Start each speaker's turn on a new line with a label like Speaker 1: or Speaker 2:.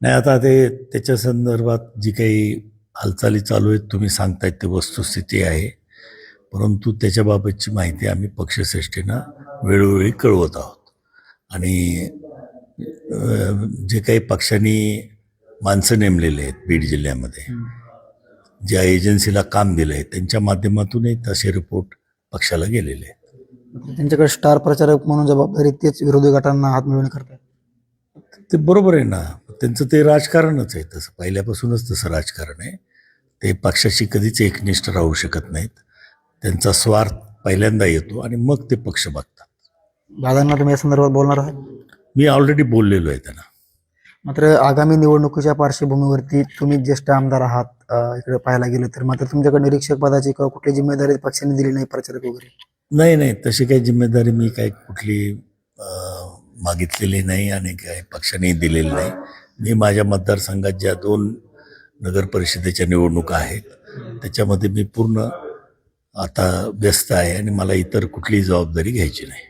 Speaker 1: नाही, आता त्याच्या संदर्भात जी काही हालचाली चालू आहेत तुम्ही सांगतायत ते वस्तुस्थिती आहे. परंतु त्याच्याबाबतची माहिती आम्ही पक्षश्रेष्ठींना वेळोवेळी कळवत आहोत. आणि जे काही पक्षांनी माणसं नेमलेले आहेत बीड जिल्ह्यामध्ये, ज्या एजन्सीला काम दिलं आहे त्यांच्या माध्यमातूनही तसे रिपोर्ट पक्षाला गेलेले आहेत.
Speaker 2: त्यांच्याकडे स्टार प्रचारक म्हणून जबाबदारी तेच विरोधी गटांना हात मिळवून करतात.
Speaker 1: ते बरोबर आहे ना, त्यांचं ते राजकारणच आहे. तसं पहिल्यापासूनच तसं राजकारण आहे. ते पक्षाशी कधीच एकनिष्ठ राहू शकत नाहीत. त्यांचा स्वार्थ पहिल्यांदा येतो आणि मग ते पक्ष बघतात.
Speaker 2: दादांना तुम्ही या संदर्भात बोलणार आहात?
Speaker 1: मी ऑलरेडी बोललेलो आहे त्यांना.
Speaker 2: मात्र आगामी निवडणुकीच्या पार्श्वभूमीवरती तुम्ही ज्येष्ठ आमदार आहात, इकडे पाहायला गेलं तर मात्र तुमच्याकडे निरीक्षक पदाची किंवा कुठली जिम्मेदारी पक्षाने दिली नाही, प्रचारक वगैरे?
Speaker 1: नाही, तशी काही जिम्मेदारी मी काही कुठली मागितलेली नाही आणि काही पक्षाने दिलेली नाही. मी माझ्या मतदारसंघात ज्या 2 नगर परिषदेच्या निवडणुका आहेत त्याच्यामध्ये मी पूर्ण आता व्यस्त आहे आणि मला इतर कुठलीही जबाबदारी घ्यायची नाही.